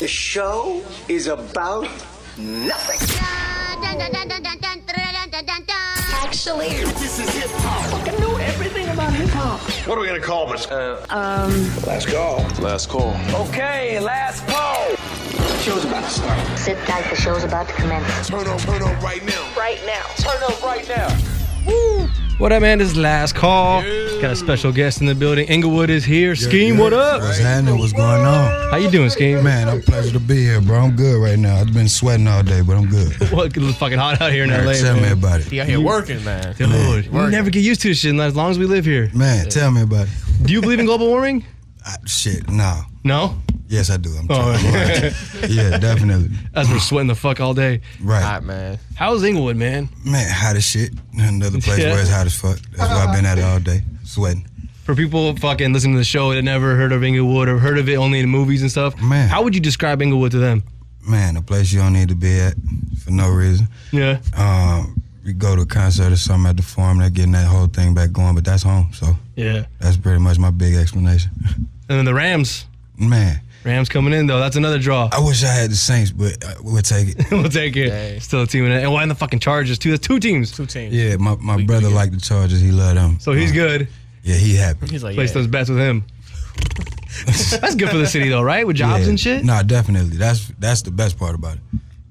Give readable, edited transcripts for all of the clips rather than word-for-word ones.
The show is about nothing. Actually, This is hip-hop. I know everything about hip-hop. What are we gonna call this? Last call. Last call. Okay, last call. The show's about to start. Sit tight, the show's about to commence. Turn up right now. Right now. Turn up right now. What up, man? This is Last Call. Got a special guest in the building. Inglewood is here. Skeme, what up? What's happening? What's going on? How you doing, Skeme? Man, I'm pleasure to be here, bro. I'm good right now. I've been sweating all day, but I'm good. What? It's fucking hot out here in LA, Tell me man. about it. He out here working, man. Dude, you never get used to this shit as long as we live here. Man, tell me about it. Do you believe in global warming? Shit, no. No? Yes, I do. I'm trying. Yeah, definitely. As we're sweating the fuck all day. Right. All right, man. How's Inglewood, man? Man, hot as shit. Another place Yeah. where it's hot as fuck. That's why I've been at it all day, sweating. For people fucking listening to the show that never heard of Inglewood or heard of it only in movies and stuff, Man. how would you describe Inglewood to them? Man, a place you don't need to be at for no reason. Yeah. We go to a concert or something at the Forum, they're getting that whole thing back going, but that's home. So Yeah. that's pretty much my big explanation. And then the Rams. Man, Rams coming in, though. That's another draw. I wish I had the Saints, but we'll take it. We'll take it. Dang. Still a team in it. And why in the fucking Chargers, too? That's two teams. Two teams. Yeah, my brother liked the Chargers. He loved them. So he's good. Yeah, he happy. He's like, Place yeah. those bets with him. That's good for the city, though, right? With jobs Yeah. and shit. Nah, definitely. That's the best part about it.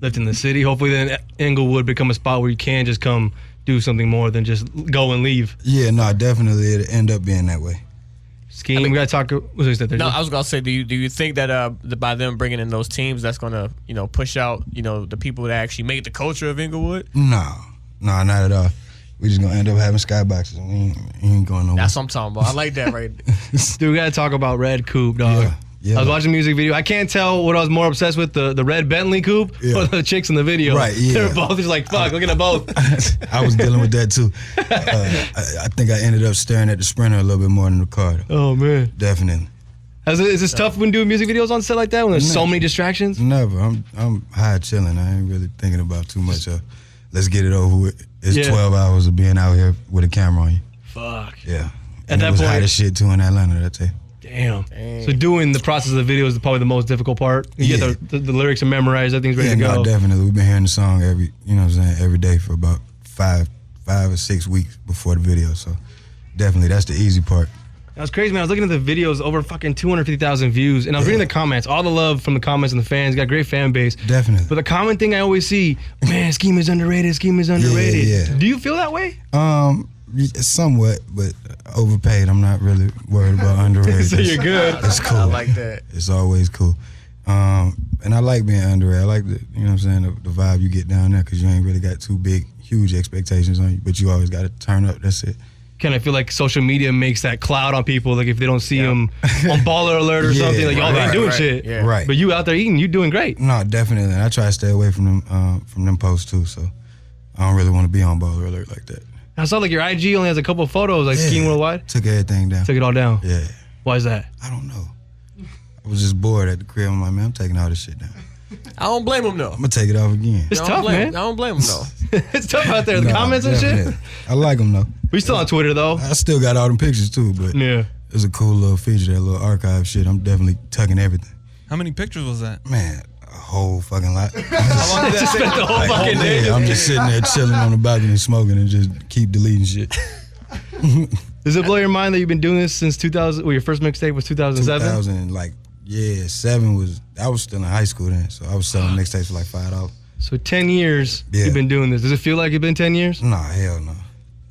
Lived in the city. Hopefully, then Inglewood become a spot where you can just come do something more than just go and leave. Yeah, no, definitely it'll end up being that way. Scheme. We gotta talk. What was that? No, I was gonna say, do you think that by them bringing in those teams, that's gonna push out the people that actually make the culture of Inglewood? No, not at all. We just gonna end up having skyboxes. We ain't going nowhere. That's what I'm talking about. I like that right there. Dude, we gotta talk about Red Coupe, dog. Yeah. I was watching a music video. I can't tell what I was more obsessed with, the red Bentley coupe or the chicks in the video. Right, yeah. They were both just like, fuck, looking at both. I was dealing with that too. I think I ended up staring at the Sprinter a little bit more than the car. Oh, man. Definitely. Is this tough when doing music videos on set like that when there's so many distractions? Never. I'm high chilling. I ain't really thinking about too much. Let's get it over with. It's 12 hours of being out here with a camera on you. Fuck. Yeah. At And that it was point- hot as shit too in Atlanta that day. Damn. So doing the process of the video is probably the most difficult part. You get the lyrics to memorize, everything's ready to go. No, definitely. We've been hearing the song every day for about five or 6 weeks before the video. So definitely, that's the easy part. That was crazy, man. I was looking at the videos, over fucking 250,000 views, and I was reading the comments. All the love from the comments and the fans. Got a great fan base. Definitely. But the common thing I always see, man, Skeme is underrated. Skeme is underrated. Yeah. Do you feel that way? Somewhat, but overpaid. I'm not really worried about underrated. So you're good. It's cool. I like that. It's always cool. And I like being underrated. I like the vibe you get down there because you ain't really got too big, huge expectations on you, but you always got to turn up. That's it. Kind of feel like social media makes that cloud on people. Like if they don't see them on Baller Alert or something, like, oh, they ain't doing shit. Yeah. Right. But you out there eating, you doing great. No, definitely. I try to stay away from them posts too. So I don't really want to be on Baller Alert like that. I saw like your IG only has a couple of photos, like Skeme Worldwide. Took everything down. Took it all down. Yeah. Why is that? I don't know. I was just bored at the crib. I'm like, man, I'm taking all this shit down. I don't blame him though. I'm gonna take it off again. It's I tough, don't blame man. I don't blame him though. It's tough out there. The No, comments and definitely. shit. I like them though. We still on Twitter though. I still got all them pictures too, but Yeah. it's a cool little feature, that little archive shit. I'm definitely tucking everything. How many pictures was that? Man, a whole fucking lot. Just spent the whole fucking day. I'm just sitting there chilling on the balcony smoking and just keep deleting shit. Does it blow your mind that you've been doing this since 2000? Well, your first mixtape was 2007? 7 was, I was still in high school then, so I was selling mixtapes for like $5. So 10 years Yeah. you've been doing this. Does it feel like it's been 10 years? Nah, hell no.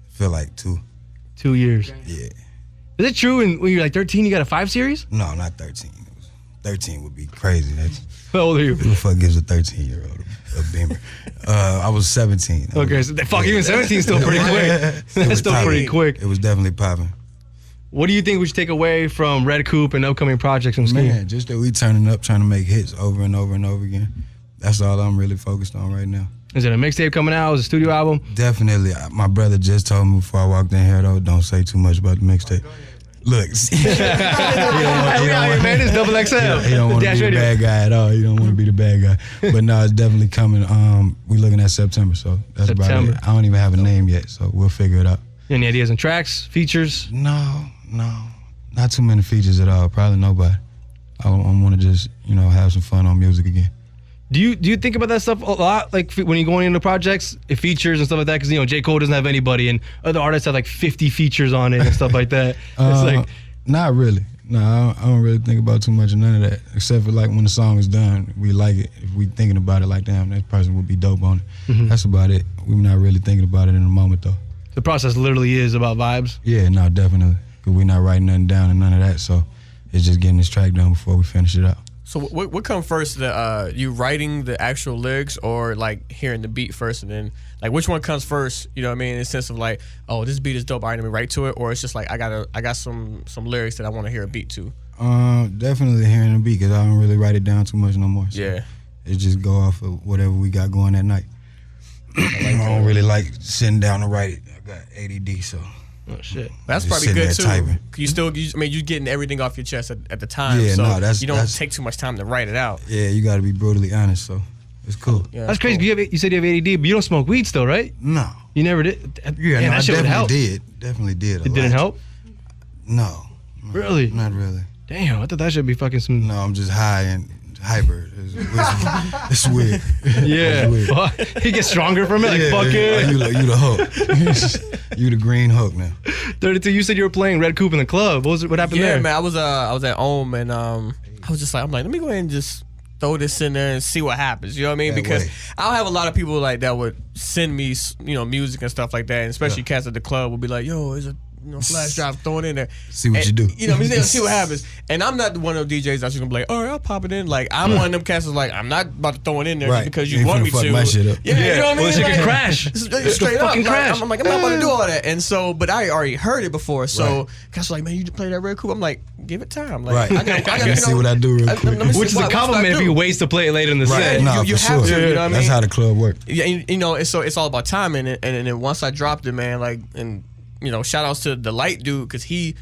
Feel like 2. 2 years. Yeah. Is it true when you're like 13 you got a 5 series? No, not 13. 13 would be crazy. How old are you? Who the fuck gives a 13-year-old a Beamer? I was 17. Okay, so even 17 is still pretty quick. That's still pretty quick. It was definitely popping. What do you think we should take away from Red Coupe and upcoming projects from Skeme? Man, just that we turning up, trying to make hits over and over and over again. That's all I'm really focused on right now. Is it a mixtape coming out? Is it a studio album? Definitely. My brother just told me before I walked in here, though, don't say too much about the mixtape. Look, man, it's double XL. He don't want to be the bad guy at all. He don't want to be the bad guy. But no, it's definitely coming. We looking at September, so that's about it. I don't even have a name yet, so we'll figure it out. Any ideas on tracks, features? No, not too many features at all. Probably nobody. I want to just, have some fun on music again. Do you think about that stuff a lot? Like when you're going into projects, it features and stuff like that? Because, J. Cole doesn't have anybody and other artists have like 50 features on it and stuff like that. It's like, not really. No, I don't really think about too much of none of that. Except for like when the song is done, we like it. If we thinking about it like, damn, that person would be dope on it. That's about it. We're not really thinking about it in the moment though. The process literally is about vibes? Yeah, no, definitely. Because we're not writing nothing down and none of that. So it's just getting this track done before we finish it out. So what come first, you writing the actual lyrics or like hearing the beat first, and then like which one comes first? You know what I mean? In the sense of like, oh, this beat is dope, all right, let me write to it, or it's just like I got some lyrics that I want to hear a beat to. Definitely hearing the beat because I don't really write it down too much no more. So yeah, it just go off of whatever we got going that night. I don't really like sitting down to write it. I got ADD, so. Oh shit, that's just probably good too. Typing. You're getting everything off your chest at the time, Yeah, so no, you don't take too much time to write it out. Yeah, you got to be brutally honest, so it's cool. Yeah, that's crazy. Cool. You said you have ADD, but you don't smoke weed still, right? No. You never did? Yeah, no, that shit definitely did. It didn't help? No. Really? Not really. Damn, I thought that should be fucking some... No, I'm just high and hyper. It's weird. Yeah. It's weird. He gets stronger from it? Yeah, like, fuck it. You the hook. You the green hook now. 32, you said you were playing Red Coupe in the club. What happened there? Yeah, man, I was at home and I was just like, let me go ahead and just throw this in there and see what happens. You know what I mean? Because I'll have a lot of people like that would send me, music and stuff like that, and especially cats at the club would be like, yo, is a flash drive, throw it in there. See what you do. You know what I'm saying? See what happens. And I'm not one of those DJs that's just gonna be like, all right, I'll pop it in. Like, I'm one of them cats that's like, I'm not about to throw it in there just because you want me to. My shit up. Yeah, you know what I mean? Well, it can crash. Straight up. Fucking crash. I'm like, I'm not about to do all that. And so, but I already heard it before. So, cats like, man, you play that Red Coupe? I'm like, give it time. Like, I gotta see what I do real quick. Which is a compliment if you waits to play it later in the set. No, you for have sure. to. You know what I mean? That's how the club works. Yeah, so it's all about timing. And then once I dropped it, man, like, and shout outs to the light dude because he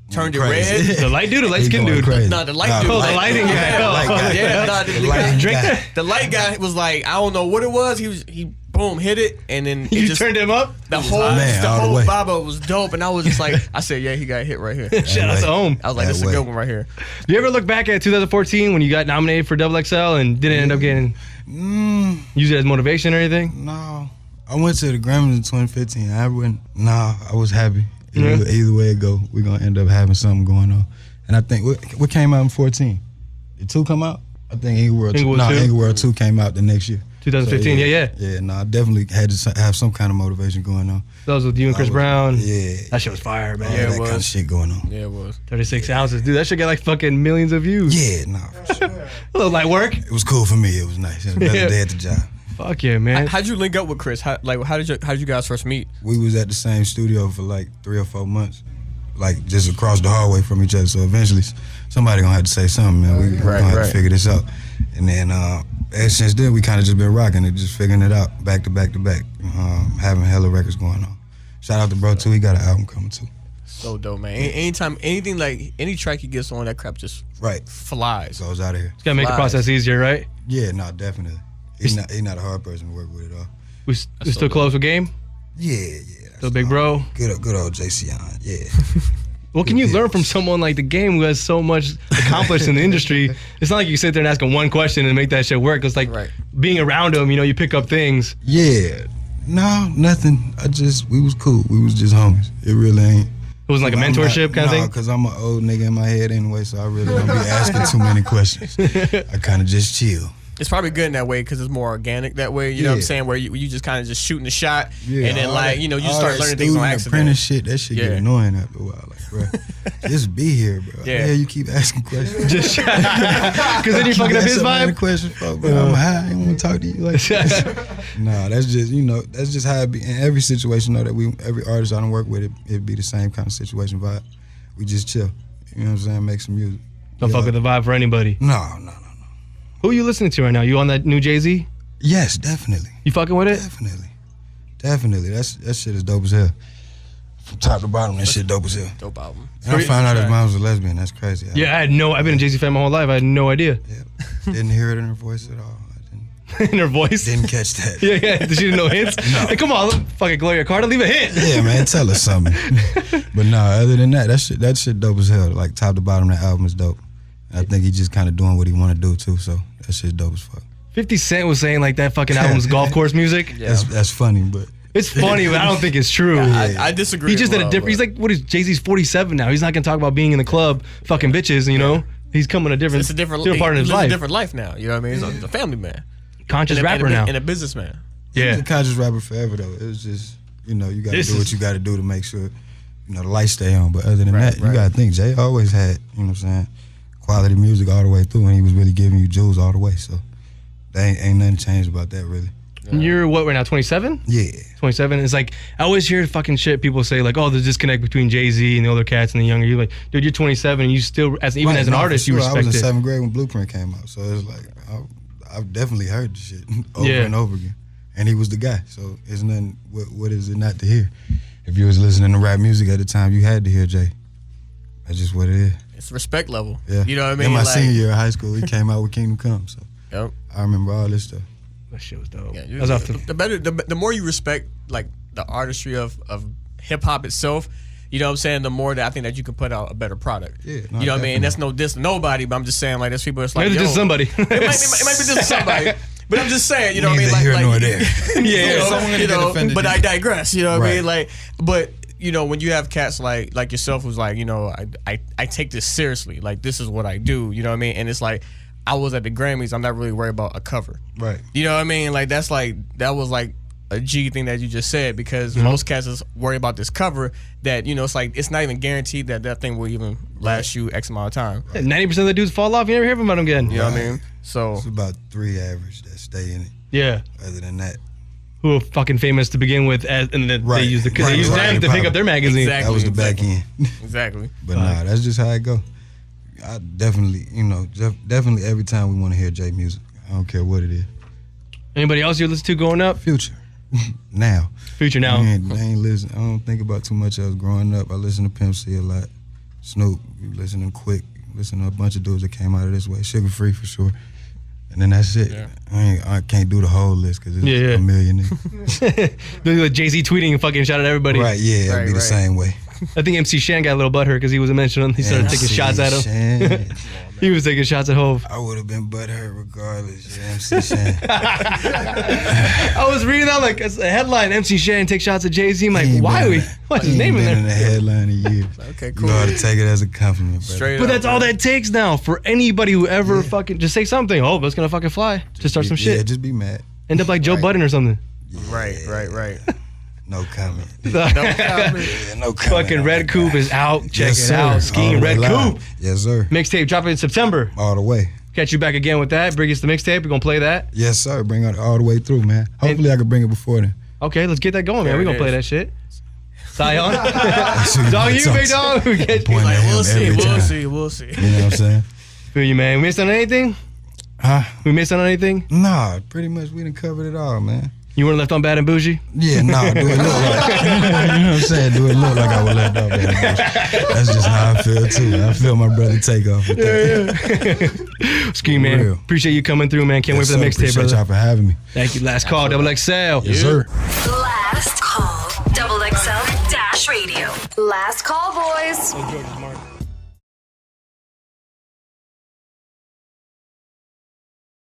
turned it red. The light dude, the light skin dude. No, the light dude. Oh, the lighting guy. Yeah, the light guy was like, I don't know what it was. He boom hit it, and then you just turned him up. The whole vibe was dope, and I was just like, I said, yeah, he got hit right here. Shout out to home. I was like, this is a good one right here. You ever look back at 2014 when you got nominated for Double XL and didn't end up getting use it as motivation or anything? No. I went to the Grammys in 2015. I was happy. Either way it go, we're going to end up having something going on. And I think, what came out in 14? Did 2 come out? I think Inglewood 2 came out the next year. 2015, so, yeah. Yeah, no, I definitely had to have some kind of motivation going on. That was with you and Chris Brown? Yeah. That shit was fire, man. Yeah, that kind of shit going on. Yeah, it was. 36 ounces. Dude, that shit got like fucking millions of views. Yeah, nah, for sure. A little light work. It was cool for me. It was nice. It was another day at the job. Fuck yeah, man. How'd you link up with Chris? How did you guys first meet? We was at the same studio for like 3 or 4 months, like just across the hallway from each other. So eventually, somebody gonna have to say something, man. We gonna have to figure this out. And then ever since then, we kind of just been rocking it, just figuring it out back to back to back, having hella records going on. Shout out to bro too. He got an album coming too. So dope, man. Anytime, anything like any track he gets on, that crap just flies. Goes out of here. It's gotta make the process easier, right? Yeah, no, definitely. He's not a hard person to work with at all. We still close with Game? Yeah. Still big bro? Good old JC on, yeah. What can you learn from someone like the Game who has so much accomplished in the industry? It's not like you sit there and ask him one question and make that shit work. It's like being around him, you pick up things. Yeah. No, nothing. We was cool. We was just homies. It really ain't. It wasn't like a mentorship kind of thing? No, because I'm an old nigga in my head anyway, so I really don't be asking too many questions. I kind of just chill. It's probably good in that way because it's more organic that way. You know what I'm saying? Where you just kind of just shooting the shot, and then you start learning things on accident. Apprentice shit, that shit get annoying after a while. Like, bro, just be here, bro. Yeah, you keep asking questions. Just because then you fucking up his vibe. Questions, bro. I'm high. I don't want to talk to you like that. Nah, that's just that's just how it be in every situation. Though every artist I don't work with, it'd be the same kind of situation vibe. We just chill. You know what I'm saying? Make some music. Don't fuck with the vibe for anybody. No. Who are you listening to right now? You on that new Jay-Z? Yes, definitely. You fucking with it? Definitely. That shit is dope as hell. From top to bottom, that shit dope as hell. Dope album. And I found out his mom was a lesbian. That's crazy. I've been a Jay-Z fan my whole life. I had no idea. Yeah. Didn't hear it in her voice at all. In her voice? Didn't catch that. Yeah. She didn't know hints? No. Hey, come on, fucking Gloria Carter, leave a hint. Yeah, man, tell us something. But no, other than that shit dope as hell. Like top to bottom, that album is dope. And I think he just kind of doing what he want to do too. So that shit's dope as fuck. 50 Cent was saying like that fucking album's golf course music. Yeah. That's funny, but it's funny, but I don't think it's true. I disagree. He just did a different. He's like, what is Jay-Z's 47 now? He's not gonna talk about being in the club, fucking bitches. You know, he's coming a different. It's a different part of his life. A different life now. You know what I mean? He's a family man, conscious rapper now, and a businessman. Yeah, he's a conscious rapper forever though. It was just you got to do what you got to do to make sure the lights stay on. But other than that, you got to think Jay always had what I'm saying, quality music all the way through, and he was really giving you jewels all the way. So there ain't nothing changed about that really. Yeah. You're what right now? 27? Yeah, 27. It's like I always hear fucking shit. People say like, oh, there's disconnect between Jay-Z and the older cats and the younger. You're like, dude, you're 27, and you still, as an artist, you respect it. I was in 7th grade when Blueprint came out, so it's like I've definitely heard the shit over and over again. And he was the guy, so it's nothing. What is it not to hear? If you was listening to rap music at the time, you had to hear Jay. That's just what it is. It's respect level. Yeah, you know what I mean. In my senior year of high school, he came out with Kingdom Come. So yep. I remember all this stuff. That shit was dope. Yeah, the more you respect like the artistry of hip hop itself, you know what I'm saying, the more that I think that you can put out a better product. Yeah, you know what I mean. And that's no diss to nobody, but I'm just saying like there's people that's like maybe just somebody. it might be just somebody. But I'm just saying, you know what I mean? Neither here nor there. Yeah, but I digress, you know what I mean? Like, but when you have cats like yourself who's like, I take this seriously. Like, this is what I do, you know what I mean? And it's like, I was at the Grammys, I'm not really worried about a cover. Right. You know what I mean? Like, that was like a G thing that you just said, because most cats is worried about this cover that, it's like, it's not even guaranteed that thing will even last you X amount of time. Right. 90% of the dudes fall off, you never hear from them again. You know what I mean? So it's about 3 average that stay in it. Yeah. Other than that, who are fucking famous to begin with, and then they use them to pick up their magazine. Exactly. That was the back end. Exactly. But nah, that's just how it go. I definitely, definitely every time we want to hear Jay music, I don't care what it is. Anybody else you listen to growing up? Future. Now. Future now. I ain't listen. I don't think about too much else growing up. I listen to Pimp C a lot. Snoop, listen to Quick, listen to a bunch of dudes that came out of this way. Sugar Free for sure. And then that's it. Yeah. I can't do the whole list because it's a million niggas. Jay-Z tweeting and fucking shout at everybody. Right, yeah, it'd be the same way. I think MC Shan got a little butthurt because he wasn't mentioned. He started taking shots at him. He was taking shots at Hov. I would have been butthurt regardless. Yeah, MC Shan. I was reading that like as a headline, MC Shan take shots at Jay-Z. I'm like, what's his name in there? In the headline in years. Okay, cool. You know how to take it as a compliment, Straight but that's all that takes now for anybody who ever fucking just say something. Oh, that's gonna fucking fly. Just start some shit. Yeah, just be mad. End up like Joe Budden or something. Yeah. Right. No comment. No comment. Yeah, no comment. Fucking Red Coupe is out. Check it out. Skeme Red Coupe. Yes, sir. Mixtape dropping in September. All the way. Catch you back again with that. Bring us the mixtape. We're gonna play that. Yes, sir. Bring it all the way through, man. Hopefully I can bring it before then. Okay, let's get that going, man. We're gonna play that shit. Zion. Dog, you big dog. We'll see. You know what I'm saying? Feel you, man. We missed on anything? Huh? We missed on anything? Nah, pretty much we done covered it all, man. You weren't left on Bad and Bougie? Yeah, nah, do it look like, you know what I'm saying? Do it look like I was left on Bad and Bougie. That's just how I feel too. I feel my brother take off with that. Skeme, man. Real. Appreciate you coming through, man. Can't wait for the mixtape, brother. Appreciate y'all for having me. Thank you. Last call, XXL. Yes, sir. Last call, XXL-Radio. Last call, boys. Oh, George's Mark.